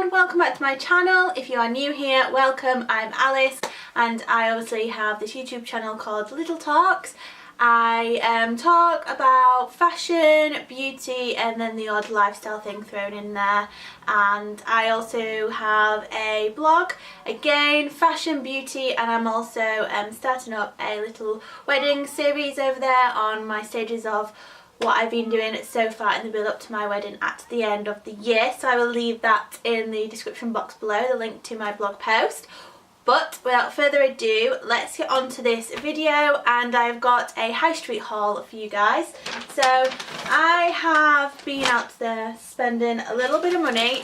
everyone, welcome back to my channel. If you are new here, welcome. I'm Alice and I obviously have this YouTube channel called Little Talks. I talk about fashion, beauty and then the odd lifestyle thing thrown in there, and I also have a blog, again fashion, beauty, and I'm also starting up a little wedding series over there on my stages of what I've been doing so far in the build up to my wedding at the end of the year. So I will leave that in the description box below, the link to my blog post. But without further ado, let's get on to this video, and I've got a high street haul for you guys. So I have been out there spending a little bit of money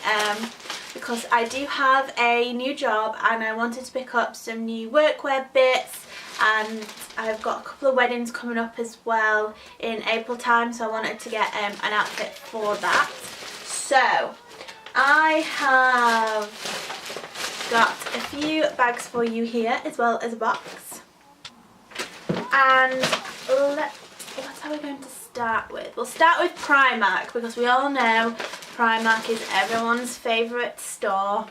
because I do have a new job and I wanted to pick up some new workwear bits, and I've got a couple of weddings coming up as well in April time, so I wanted to get an outfit for that. So I have got a few bags for you here as well as a box, and what are we going to start with? We'll start with Primark, because we all know Primark is everyone's favourite store,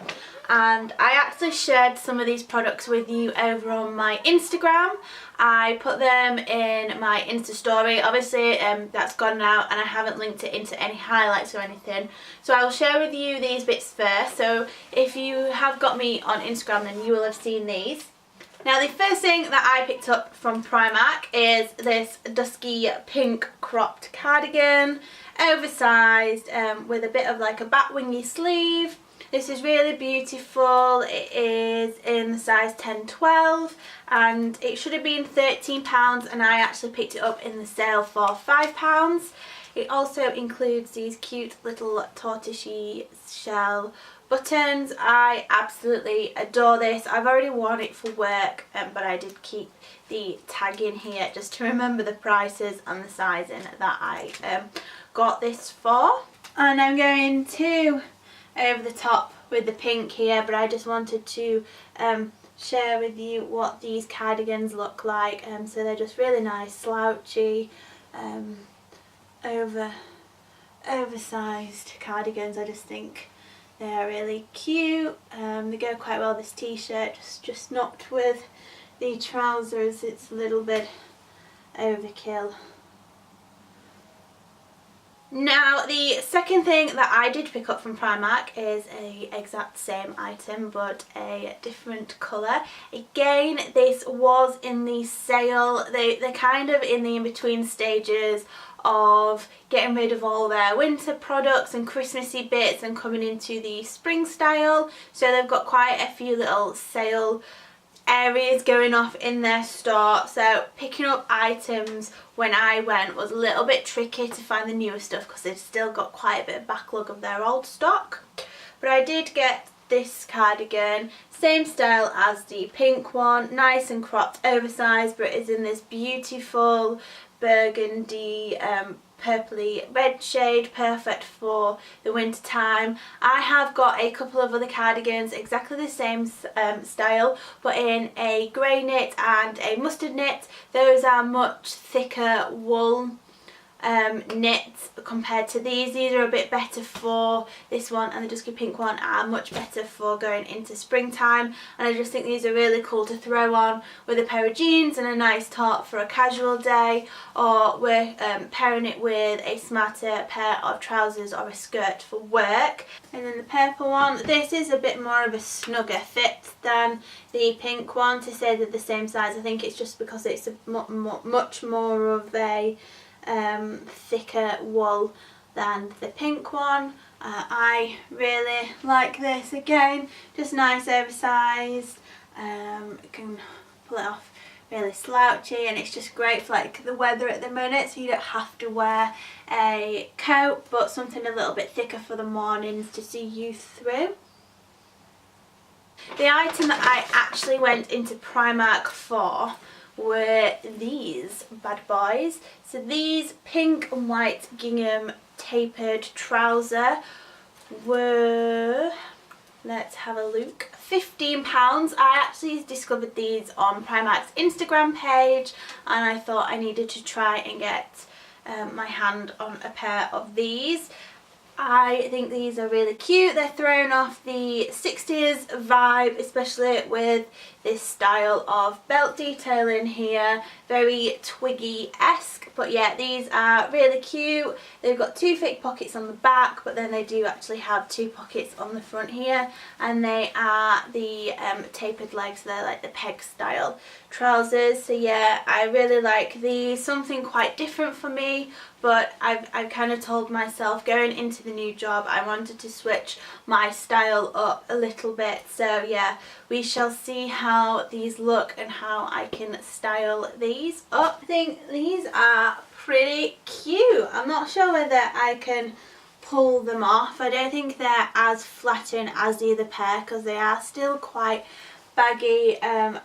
and I actually shared some of these products with you over on my Instagram. I put them in my Insta story. Obviously that's gone now and I haven't linked it into any highlights or anything, so I will share with you these bits first. So if you have got me on Instagram, then you will have seen these. Now the first thing that I picked up from Primark is this dusky pink cropped cardigan, oversized, with a bit of like a bat wingy sleeve. This is really beautiful. It is in the size 10-12 and it should have been £13, and I actually picked it up in the sale for £5. It also includes these cute little tortoisey shell buttons. I absolutely adore this. I've already worn it for work, but I did keep the tag in here just to remember the prices and the sizing that I got this for. And I'm going to over the top with the pink here, but I just wanted to share with you what these cardigans look like. So they're just really nice, slouchy, oversized cardigans. I just think they are really cute. They go quite well with this t-shirt, just not with the trousers. It's a little bit overkill. Now the second thing that I did pick up from Primark is a exact same item but a different colour. Again, this was in the sale. They're kind of in the in-between stages of getting rid of all their winter products and Christmassy bits and coming into the spring style. So they've got quite a few little sale areas going off in their store, so picking up items when I went was a little bit tricky to find the newer stuff because they've still got quite a bit of backlog of their old stock. But I did get this cardigan, same style as the pink one, nice and cropped, oversized, but it is in this beautiful burgundy purpley red shade, perfect for the winter time. I have got a couple of other cardigans exactly the same style but in a grey knit and a mustard knit. Those are much thicker wool knits compared to these. These are a bit better for this one, and the dusky pink one are much better for going into springtime, and I just think these are really cool to throw on with a pair of jeans and a nice top for a casual day, or we're pairing it with a smarter pair of trousers or a skirt for work. And then the purple one, this is a bit more of a snugger fit than the pink one. To say they're the same size, I think it's just because it's a much more of a thicker wool than the pink one. I really like this. Again, just nice, oversized. You can pull it off really slouchy, and it's just great for like the weather at the minute, so you don't have to wear a coat, but something a little bit thicker for the mornings to see you through. The item that I actually went into Primark for were these bad boys. So these pink and white gingham tapered trouser were, let's have a look, £15. I actually discovered these on Primark's Instagram page and I thought I needed to try and get my hand on a pair of these. I think these are really cute. They're throwing off the 60s vibe, especially with this style of belt detailing here. Very Twiggy-esque, but yeah, these are really cute. They've got two fake pockets on the back, but then they do actually have two pockets on the front here, and they are the tapered legs. They're like the peg style trousers. So yeah, I really like these. Something quite different for me, but I've kind of told myself going into the new job I wanted to switch my style up a little bit. So yeah, we shall see how these look and how I can style these up. I think these are pretty cute. I'm not sure whether I can pull them off. I don't think they're as flattering as the other pair because they are still quite baggy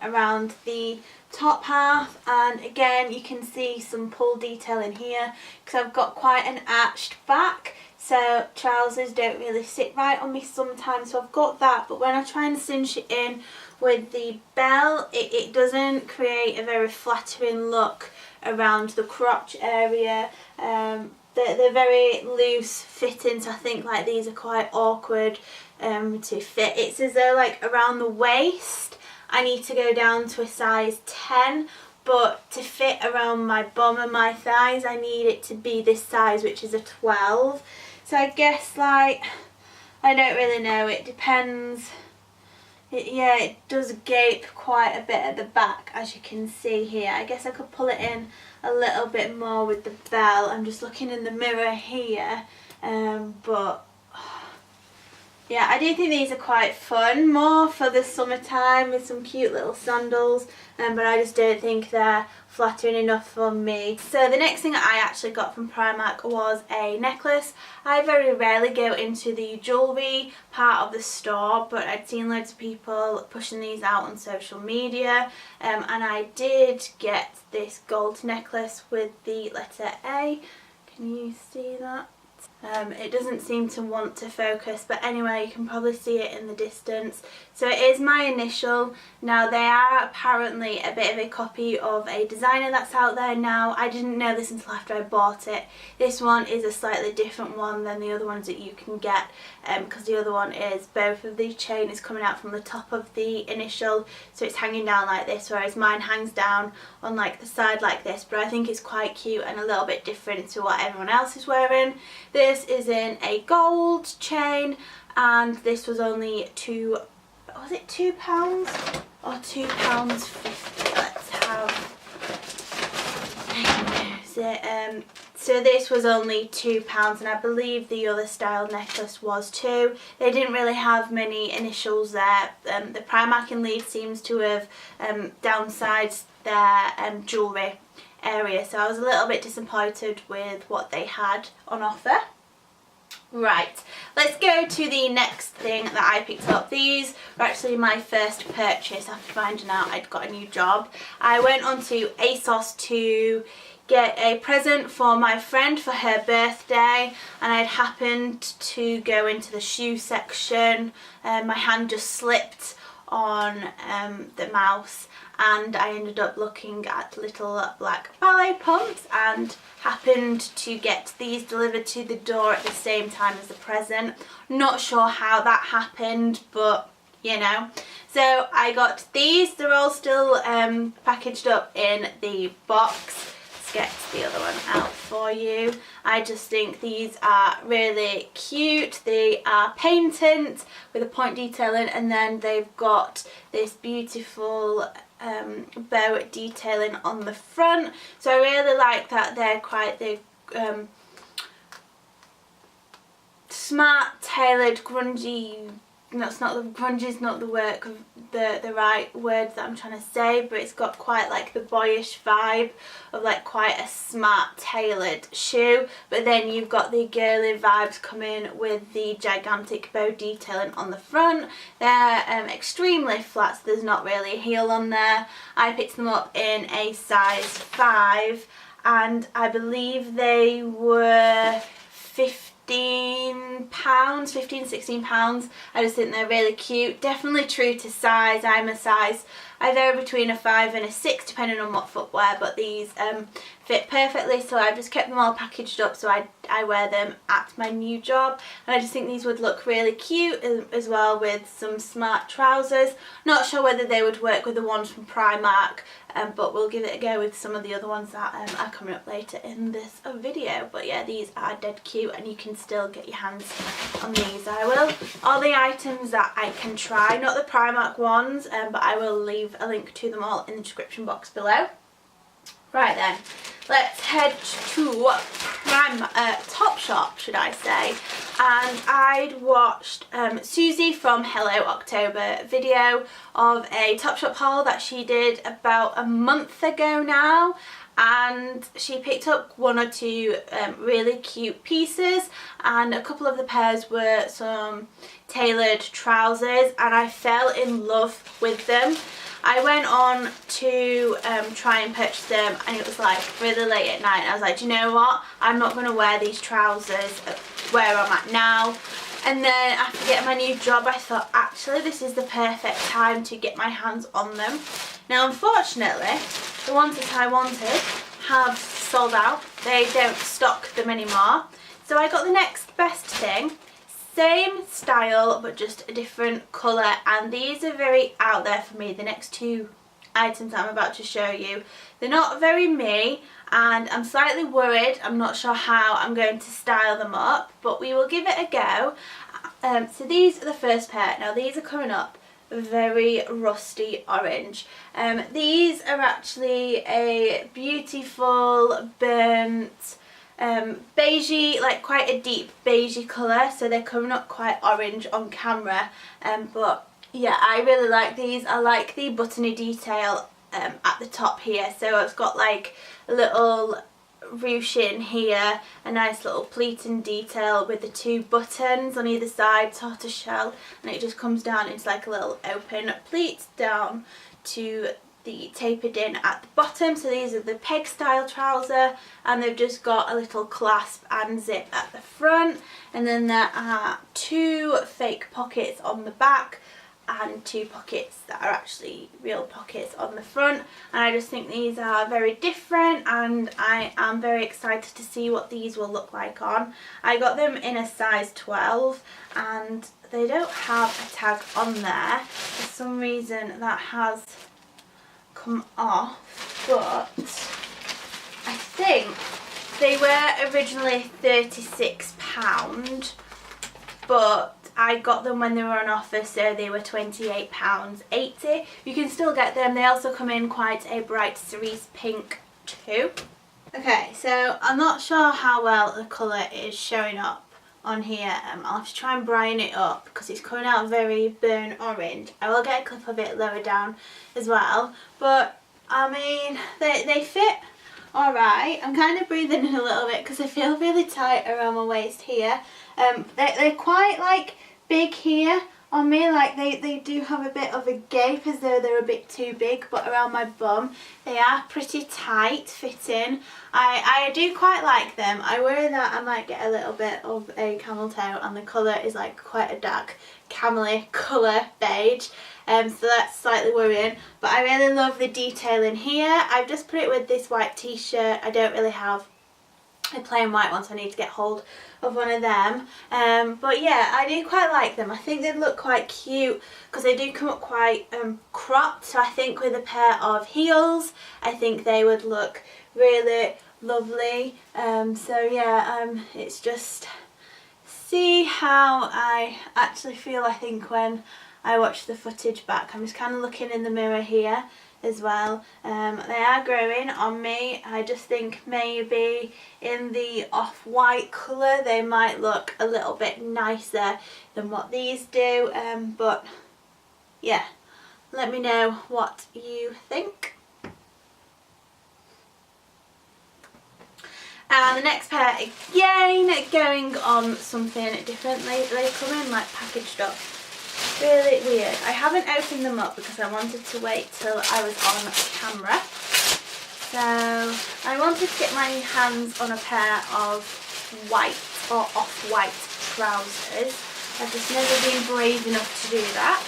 around the top half, and again you can see some pull detail in here because I've got quite an arched back, so trousers don't really sit right on me sometimes, so I've got that, but when I try and cinch it in with the belt, it doesn't create a very flattering look around the crotch area. They're very loose fitting, so I think like these are quite awkward to fit. It's as though like around the waist I need to go down to a size 10, but to fit around my bum and my thighs I need it to be this size, which is a 12. So I guess like, I don't really know, it depends. Yeah, it does gape quite a bit at the back, as you can see here. I guess I could pull it in a little bit more with the belt. I'm just looking in the mirror here, but yeah, I do think these are quite fun, more for the summertime with some cute little sandals, but I just don't think they're flattering enough for me. So the next thing I actually got from Primark was a necklace. I very rarely go into the jewellery part of the store, but I'd seen loads of people pushing these out on social media, and I did get this gold necklace with the letter A. Can you see that? It doesn't seem to want to focus, but anyway, you can probably see it in the distance. So it is my initial. Now they are apparently a bit of a copy of a designer that's out there now. I didn't know this until after I bought it. This one is a slightly different one than the other ones that you can get, because the other one is both of the chain is coming out from the top of the initial, so it's hanging down like this, whereas mine hangs down on like the side like this. But I think it's quite cute and a little bit different to what everyone else is wearing. This is in a gold chain, and this was only £2 or £2.50. Let's have it. So this was only £2, and I believe the other style necklace was £2. They didn't really have many initials there. The Primark in Leeds seems to have downsized their jewellery area, so I was a little bit disappointed with what they had on offer. Right, let's go to the next thing that I picked up. These were actually my first purchase after finding out I'd got a new job. I went onto ASOS to get a present for my friend for her birthday, and I'd happened to go into the shoe section. My hand just slipped on the mouse, and I ended up looking at little black ballet pumps and happened to get these delivered to the door at the same time as the present. Not sure how that happened, but you know. So I got these. They're all still packaged up in the box. Let's get the other one out for you. I just think these are really cute. They are patent with a point detailing, and then they've got this beautiful bow detailing on the front. So I really like that they've smart tailored grungy. That's not the grungy is not the right word that I'm trying to say, but it's got quite like the boyish vibe of like quite a smart tailored shoe, but then you've got the girly vibes coming with the gigantic bow detailing on the front. They're extremely flat, so there's not really a heel on there. I picked them up in a size 5, and I believe they were £15, £16. I just think they're really cute. Definitely true to size. I'm a size I vary between a 5 and a 6 depending on what footwear, but these fit perfectly, so I've just kept them all packaged up so I wear them at my new job. And I just think these would look really cute as well with some smart trousers. Not sure whether they would work with the ones from Primark, but we'll give it a go with some of the other ones that are coming up later in this video. But yeah, these are dead cute and you can still get your hands on these. I will. All the items that I can try, not the Primark ones, but I will leave a link to them all in the description box below. Right then, let's head to Topshop, should I say, and I'd watched Susie from Hello October video of a Topshop haul that she did about a month ago now, and she picked up one or two really cute pieces, and a couple of the pairs were some tailored trousers, and I fell in love with them. I went on to try and purchase them, and it was like really late at night, and I was like, do you know what, I'm not going to wear these trousers where I'm at now. And then after getting my new job, I thought actually this is the perfect time to get my hands on them. Now unfortunately the ones that I wanted have sold out. They don't stock them anymore, so I got the next best thing. Same style but just a different colour, and these are very out there for me. The next two items that I'm about to show you, they're not very me, and I'm slightly worried. I'm not sure how I'm going to style them up, but we will give it a go. So these are the first pair. Now these are coming up very rusty orange. These are actually a beautiful burnt beigey, like quite a deep beigey colour, so they're coming up quite orange on camera, but yeah, I really like these. I like the buttony detail at the top here, so it's got like a little ruching here, a nice little pleating detail with the two buttons on either side, tortoiseshell, and it just comes down into like a little open pleat down to the tapered in at the bottom. So these are the peg style trouser, and they've just got a little clasp and zip at the front, and then there are two fake pockets on the back and two pockets that are actually real pockets on the front. And I just think these are very different, and I am very excited to see what these will look like on. I got them in a size 12 and they don't have a tag on there. For some reason that has come off, but I think they were originally £36, but I got them when they were on offer, so they were £28.80. You can still get them. They also come in quite a bright cerise pink too. Okay, so I'm not sure how well the colour is showing up on here. I'll have to try and brighten it up because it's coming out very burnt orange. I will get a clip of it lower down as well, but I mean they fit alright. I'm kind of breathing in a little bit because I feel really tight around my waist here. They're quite like big here on me, like they do have a bit of a gape as though they're a bit too big, but around my bum they are pretty tight fitting. I do quite like them. I worry that I might get a little bit of a camel toe, and the colour is like quite a dark camel colour beige, so that's slightly worrying, but I really love the detail in here. I've just put it with this white t-shirt. I don't really have a plain white one, so I need to get hold of one of them, but yeah, I do quite like them. I think they look quite cute because they do come up quite cropped, so I think with a pair of heels I think they would look really lovely. So yeah, it's just see how I actually feel, I think, when I watch the footage back. I'm just kind of looking in the mirror here as well. They are growing on me. I just think maybe in the off-white colour they might look a little bit nicer than what these do, but yeah, let me know what you think. And the next pair, again going on something different. They come in like packaged up. Really weird. I haven't opened them up because I wanted to wait till I was on camera. So I wanted to get my hands on a pair of white or off-white trousers. I've just never been brave enough to do that.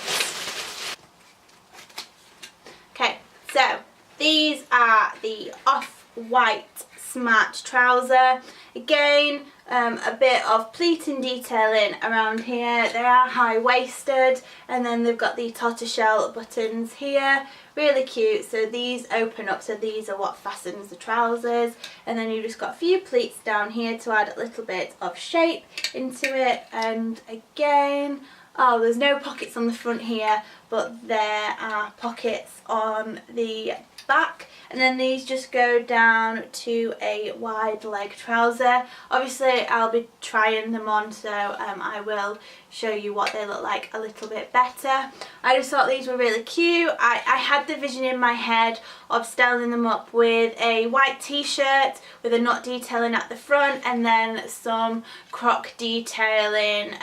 these are the off-white smart trouser. Again, a bit of pleating detailing around here. They are high-waisted, and then they've got the tortoiseshell buttons here. Really cute. So these open up, so these are what fastens the trousers, and then you've just got a few pleats down here to add a little bit of shape into it. And again, oh, there's no pockets on the front here, but there are pockets on the back, and then these just go down to a wide leg trouser. Obviously I'll be trying them on, so I will show you what they look like a little bit better. I just thought these were really cute. I had the vision in my head of styling them up with a white t-shirt with a knot detailing at the front, and then some croc detailing,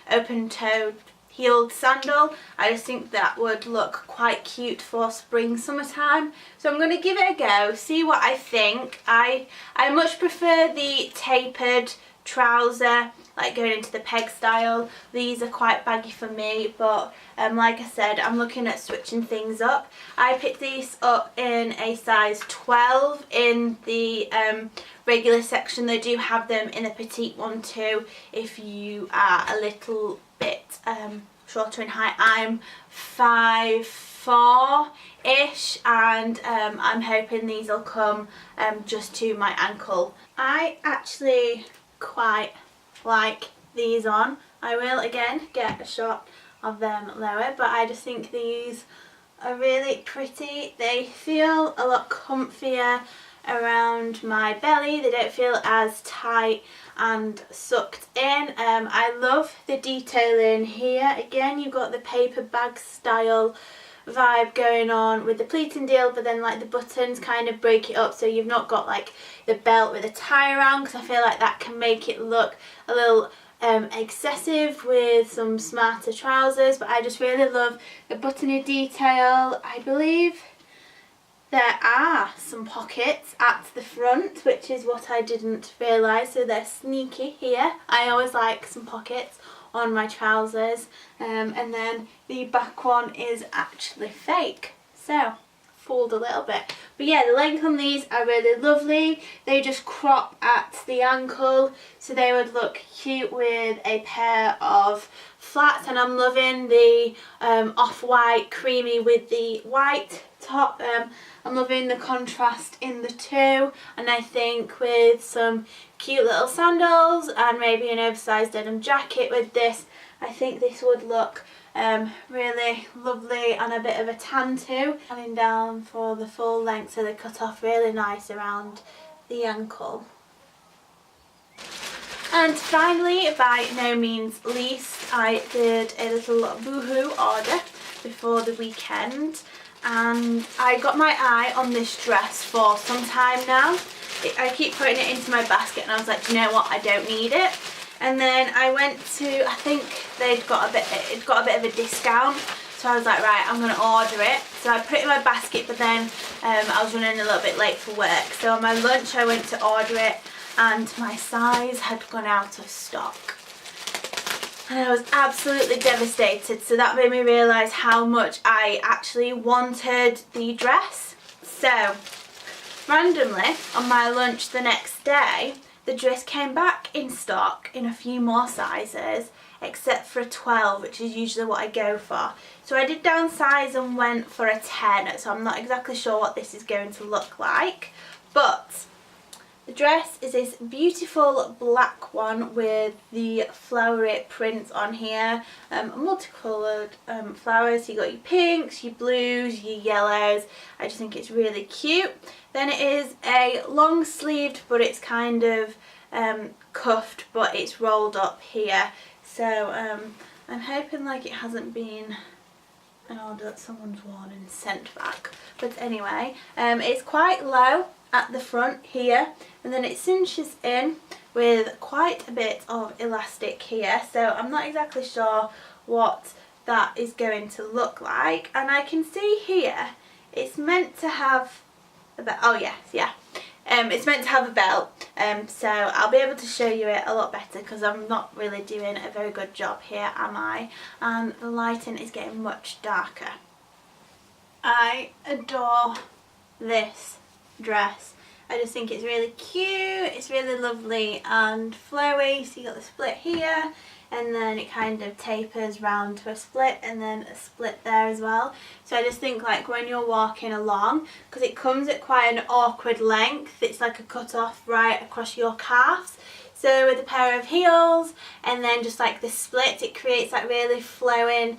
open-toed heeled sandal. I just think that would look quite cute for spring, summertime. So I'm going to give it a go, see what I think. I much prefer the tapered trouser, like going into the peg style. These are quite baggy for me, but like I said, I'm looking at switching things up. I picked these up in a size 12 in the regular section. They do have them in a petite one too if you are a little bit shorter in height. I'm 5'4"-ish, and I'm hoping these will come just to my ankle. I actually quite like these on. I will again get a shot of them lower, but I just think these are really pretty. They feel a lot comfier around my belly. They don't feel as tight and sucked in. I love the detailing here. Again, you've got the paper bag style vibe going on with the pleating deal, but then like the buttons kind of break it up, so you've not got like the belt with a tie around, because I feel like that can make it look a little excessive with some smarter trousers. But I just really love the buttony detail. I believe there are some pockets at the front, which is what I didn't realise, so they're sneaky here. I always like some pockets on my trousers, and then the back one is actually fake, so fooled a little bit. But yeah, the length on these are really lovely. They just crop at the ankle, so they would look cute with a pair of flats, and I'm loving the off-white creamy with the white top. I'm loving the contrast in the two, and I think with some cute little sandals and maybe an oversized denim jacket with this, I think this would look really lovely, and a bit of a tan too. Coming down for the full length, so they cut off really nice around the ankle. And finally, by no means least, I did a little boohoo order before the weekend, and I got my eye on this dress for some time now. I keep putting it into my basket, and I was like, do you know what, I don't need it. And then I went to, I think it got a bit of a discount, so I was like, right, I'm going to order it. So I put it in my basket, but then I was running a little bit late for work, so on my lunch I went to order it, and my size had gone out of stock. And I was absolutely devastated, so that made me realise how much I actually wanted the dress. So randomly on my lunch the next day, the dress came back in stock in a few more sizes, except for a 12, which is usually what I go for. So I did downsize and went for a 10, so I'm not exactly sure what this is going to look like. But the dress is this beautiful black one with the flowery prints on here, multicoloured flowers. So you got your pinks, your blues, your yellows. I just think it's really cute. Then it is a long sleeved, but it's kind of cuffed, but it's rolled up here. So I'm hoping like it hasn't been an order that someone's worn and sent back. But anyway, it's quite low at the front here, and then it cinches in with quite a bit of elastic here, so I'm not exactly sure what that is going to look like. And I can see here it's meant to have a belt. Oh yes, yeah, it's meant to have a belt, so I'll be able to show you it a lot better, because I'm not really doing a very good job here, am I? And the lighting is getting much darker. I adore this dress. I just think it's really cute, it's really lovely and flowy. So you got the split here, and then it kind of tapers round to a split, and then a split there as well. So I just think like when you're walking along, because it comes at quite an awkward length, it's like a cut off right across your calves. So with a pair of heels and then just like the split, it creates that really flowing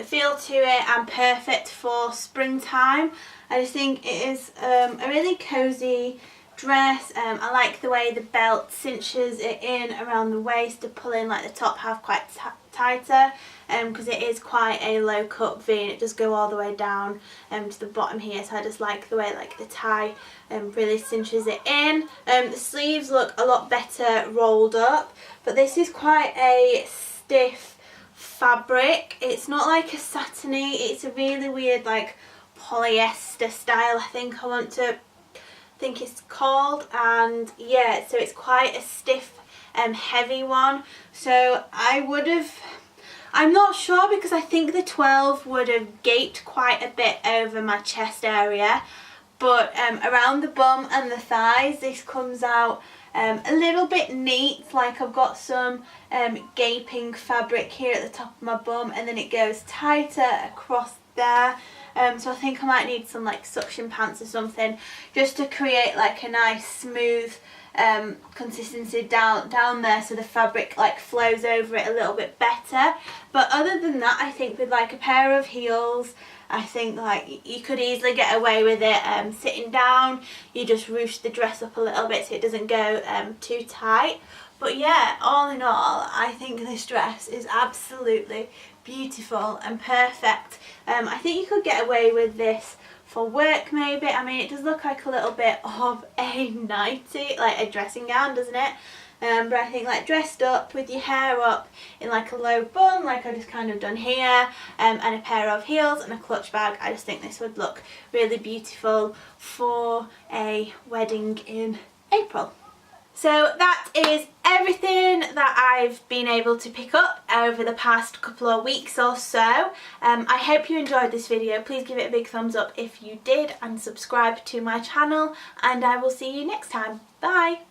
feel to it and perfect for springtime. I just think it is a really cozy dress. I like the way the belt cinches it in around the waist to pull in like the top half quite tighter, because it is quite a low cut V and it does go all the way down to the bottom here. So I just like the way like the tie really cinches it in. The sleeves look a lot better rolled up, but this is quite a stiff fabric. It's not like a satiny, it's a really weird like polyester style, I think it's called, and yeah, so it's quite a stiff heavy one. So I'm not sure, because I think the 12 would have gaped quite a bit over my chest area, but around the bum and the thighs this comes out a little bit neat. Like I've got some gaping fabric here at the top of my bum, and then it goes tighter across there. So I think I might need some like suction pants or something just to create like a nice smooth consistency down there, so the fabric like flows over it a little bit better. But other than that, I think with like a pair of heels, I think like you could easily get away with it sitting down. You just ruche the dress up a little bit so it doesn't go too tight. But yeah, all in all, I think this dress is absolutely beautiful and perfect. I think you could get away with this for work maybe. I mean, it does look like a little bit of a nightie, like a dressing gown, doesn't it? But I think like dressed up with your hair up in like a low bun, like I just kind of done here, and a pair of heels and a clutch bag, I just think this would look really beautiful for a wedding in April. So that is everything that I've been able to pick up over the past couple of weeks or so. I hope you enjoyed this video. Please give it a big thumbs up if you did, and subscribe to my channel, and I will see you next time. Bye!